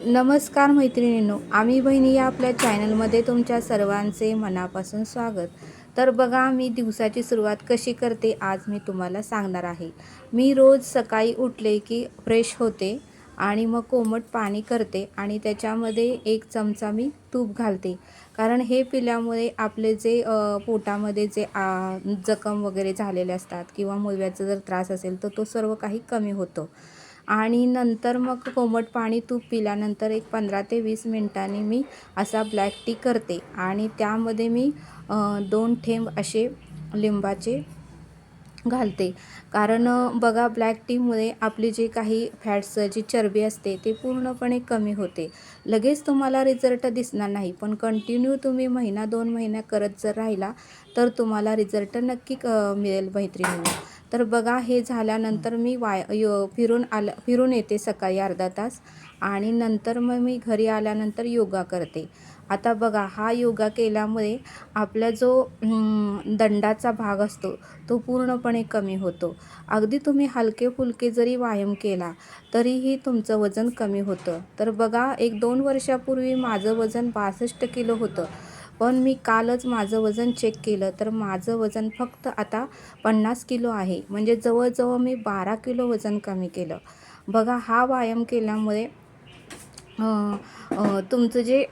नमस्कार मैत्रिणींनो, आम्ही बहिणी या आपल्या चॅनलमध्ये तुमच्या सर्वांचे मनापासून स्वागत. तर बघा, मी दिवसाची सुरुवात कशी करते आज मी तुम्हाला सांगणार आहे. मी रोज सकाळी उठले की फ्रेश होते आणि मग कोमट पाणी करते आणि त्याच्यामध्ये 1 चमचा मी तूप घालते. कारण हे पिल्यामुळे आपले जे पोटामध्ये जे जखम वगैरे झालेले असतात किंवा मूलव्याचा जर त्रास असेल तर तो सर्व काही कमी होतो. आणि नंतर मग कोमट पाणी तूप पिल्यानंतर एक 15 ते 20 मिनिटांनी मी असा ब्लॅक टी करते आणि त्यामध्ये मी 2 थेंब असे लिंबाचे घालते. कारण बघा, ब्लॅक टीमुळे आपली जी काही फॅट्स जी चरबी असते ते पूर्णपणे कमी होते. लगेच तुम्हाला रिझल्ट दिसणार नाही, पण कंटिन्यू तुम्ही महिना 2 महिना करत जर राहिला तर तुम्हाला रिझल्ट नक्की मिळेल मैत्रिणींनो. तर बघा, हे झाल्यानंतर मी फिरून येते सकाळी अर्धा तास आणि नंतर मग मी घरी आल्यानंतर योगा करते. आता बघा, हा योगा केल्यामुळे आपला जो दंडाचा भाग असतो तो पूर्णपणे कमी होतो. अगदी तुम्ही हलके-फुलके जरी व्यायाम केला तरीही तुमचं वजन कमी होतं. तर बघा, 1-2 वर्षापूर्वी माझं वजन 62 किलो होतं. पण मी कालच माझं वजन चेक केलं तर माझं वजन फक्त आता 50 किलो आहे. म्हणजे जवळ मी 12 किलो वजन कमी केलं. बघा, हा व्यायाम केल्यामुळे अ, तुमचं जे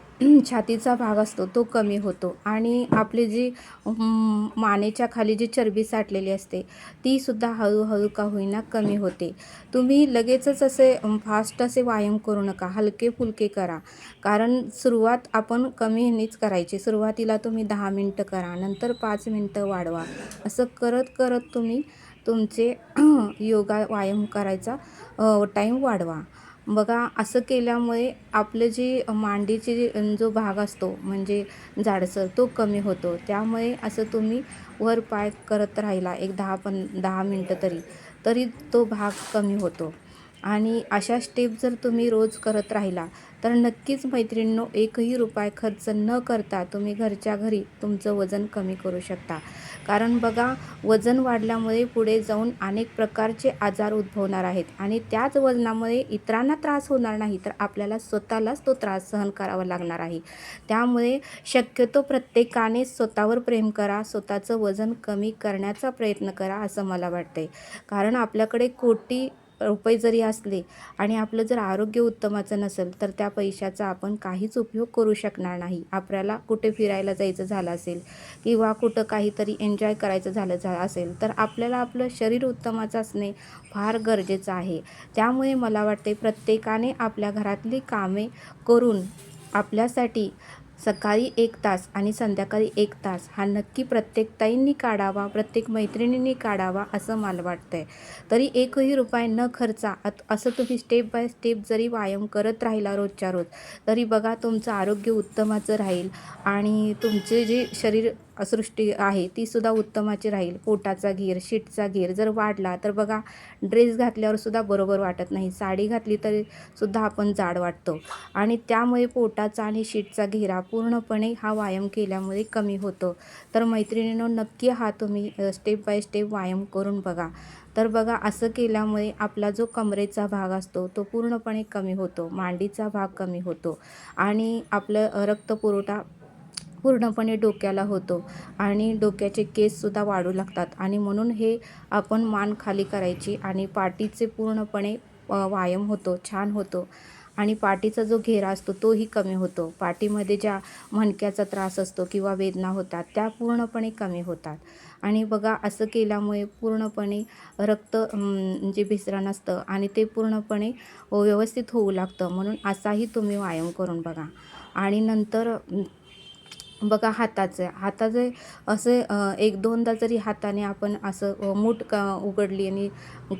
छातीचा भाग असतो तो कमी होतो आणि आपली जी मानेच्या खाली जी चरबी साठलेली असते तीसुद्धा हळूहळू का होईना कमी होते. तुम्ही लगेचच असे फास्ट असे व्यायाम करू नका, हलके-फुलके करा. कारण सुरुवात आपण कमी ह्यानीच करायची. सुरुवातीला तुम्ही 10 मिनटं करा, नंतर 5 मिनटं वाढवा. असं करत तुम्ही तुमचे योगा व्यायाम करायचा टाईम वाढवा. बघा, असं केल्यामुळे आपलं जी मांडीची जो भाग असतो म्हणजे जाडसर तो कमी होतो. त्यामुळे असं तुम्ही वर पाय करत राहिला एक 10 मिनटं तरी तो भाग कमी होतो. आणि अशा स्टेप जर तुम्ही रोज करत राहिला तर नक्कीच मैत्रिणींनो, एकही रुपया खर्च न करता तुम्ही घरच्या घरी तुमचं वजन कमी करू शकता. कारण बघा, वजन वाढल्यामुळे पुढे जाऊन अनेक प्रकारचे आजार उद्भवणार आहेत आणि त्याच वजनामुळे इतरांना त्रास होणार नाही, तर आपल्याला स्वतःलाच तो त्रास सहन करावा लागणार आहे. त्यामुळे शक्यतो प्रत्येकाने स्वतःवर प्रेम करा, स्वतःचं वजन कमी करण्याचा प्रयत्न करा असं मला वाटतंय. कारण आपल्याकडे कोटी रुपये जरी असले आणि आपलं जर आरोग्य उत्तमाचं नसेल तर त्या पैशाचा आपण काहीच उपयोग करू शकणार नाही. आपल्याला कुठे फिरायला जायचं झालं असेल किंवा कुठं काहीतरी एन्जॉय करायचं झालं असेल तर आपल्याला आपलं शरीर उत्तमाचं असणे फार गरजेचं आहे. त्यामुळे मला वाटते प्रत्येकाने आपल्या घरातली कामे करून आपल्यासाठी सकाळी 1 तास आणि संध्याकाळी 1 तास हा नक्की प्रत्येक ताईंनी काढावा, प्रत्येक मैत्रिणींनी काढावा असं मला वाटतंय. तरी एकही रुपया न खर्चा असं तुम्ही स्टेप बाय स्टेप जरी व्यायाम करत राहिला रोजच्या रोज, तरी बघा तुमचं आरोग्य उत्तमाचं राहील आणि तुमचे जे शरीर सृष्टी आहे तीसुद्धा उत्तमाची राहील. पोटाचा घेर, शीटचा घेर जर वाढला तर बघा, ड्रेस घातल्यावर सुद्धा बरोबर वाटत नाही. साडी घातली तरी सुद्धा आपण जाड वाटतो आणि त्यामुळे पोटाचा आणि शीटचा घेरा पूर्णपणे हा व्यायाम केल्यामुळे कमी होतो. तर मैत्रिणींनो, नक्की हा तुम्ही स्टेप बाय स्टेप व्यायाम करून बघा. तर बघा, असं केल्यामुळे आपला जो कमरेचा भाग असतो तो पूर्णपणे कमी होतो, मांडीचा भाग कमी होतो आणि आपलं रक्तपुरवठा पूर्णपणे डोक्याला होतो आणि डोक्याचे केससुद्धा वाढू लागतात आणि म्हणून हे आपण मान खाली करायची आणि पाठीचे पूर्णपणे व्यायाम होतो, छान होतो आणि पाठीचा जो घेरा असतो तोही कमी होतो. पाठीमध्ये ज्या मणक्याचा त्रास असतो किंवा वेदना होतात त्या पूर्णपणे कमी होतात आणि बघा, असं केल्यामुळे पूर्णपणे रक्त जे भिसरण असतं आणि ते पूर्णपणे व्यवस्थित होऊ लागतं. म्हणून असाही तुम्ही व्यायाम करून बघा. आणि नंतर बघा, हाताचे असे 1-2दा जरी हाताने आपण असं मूठ उघडली आणि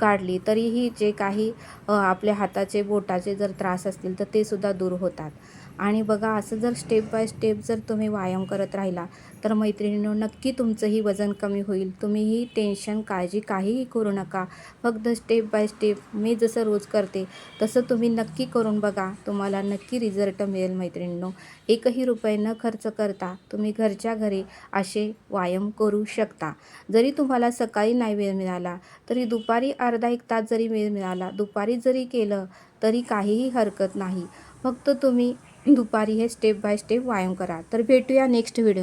काढली तरीही जे काही आपल्या हाताचे बोटाचे जर त्रास असतील तर ते सुद्धा दूर होतात. आणि बघा, असं जर स्टेप बाय स्टेप जर तुम्ही व्यायाम करत राहिला तर मैत्रिणींनो, नक्की तुमचंही वजन कमी होईल. तुम्हीही टेन्शन, काळजी काहीही करू नका. फक्त स्टेप बाय स्टेप मी जसं रोज करते तसं तुम्ही नक्की करून बघा. तुम्हाला नक्की रिझल्ट मिळेल मैत्रिणींनो. एकही रुपये न खर्च करता तुम्ही घरच्या घरी असे व्यायाम करू शकता. जरी तुम्हाला सकाळी नाही वेळ मिळाला तरी दुपारी अर्धा 1 तास जरी वेळ मिळाला, दुपारी जरी केलं तरी काहीही हरकत नाही. फक्त तुम्ही दुपारी हे स्टेप बाय स्टेप व्यायाम करा. तर भेटूया नेक्स्ट व्हिडिओ.